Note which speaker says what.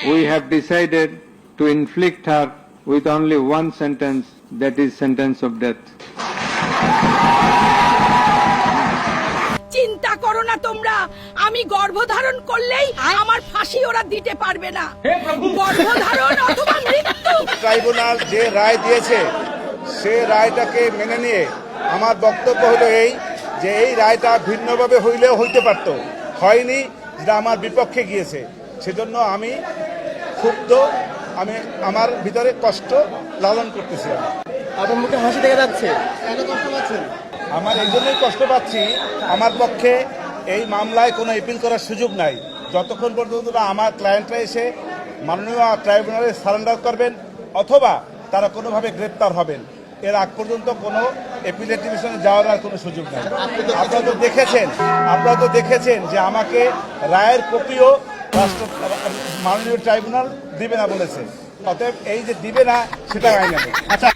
Speaker 1: we have decided to inflict her with only one sentence, that is sentence of death.
Speaker 2: চিন্তা করো না তোমরা, আমি গর্ভধারণ করলেই আমার ফাঁসি ওরা দিতে পারবে না। গর্ভধারণ অথবা মৃত্যু।
Speaker 3: ট্রাইব্যুনাল যে রায় দিয়েছে সে রায়টাকে মেনে নিয়ে আমার বক্তব্য হলো এই যে এই রায়টা ভিন্নভাবে হইলেও হইতে পারত, হয়নি, যেটা আমার বিপক্ষে গিয়েছে। সেজন্য আমি ক্ষুব্ধ, আমি আমার ভিতরে কষ্ট লালন করতেছি।
Speaker 4: আপনার মুখে হাসি দেখা যাচ্ছে,
Speaker 3: আমার এই জন্যই কষ্ট পাচ্ছি, আমার পক্ষে এই মামলায় কোনো এপিল করার সুযোগ নাই যতক্ষণ পর্যন্ত না আমার ক্লায়েন্টরা এসে মাননীয় ট্রাইব্যুনালে সারেন্ডার করবেন অথবা তারা কোনোভাবে গ্রেপ্তার হবেন। এর আগ পর্যন্ত কোনো এপিলেট ডিভিশনে যাওয়ার আর কোনো সুযোগ নেই। আপনারা তো দেখেছেন যে আমাকে রায়ের কপিও মাননীয় ট্রাইব্যুনাল দিবে না বলেছে। অতএব এই যে দিবে না সেটা আইন। আচ্ছা।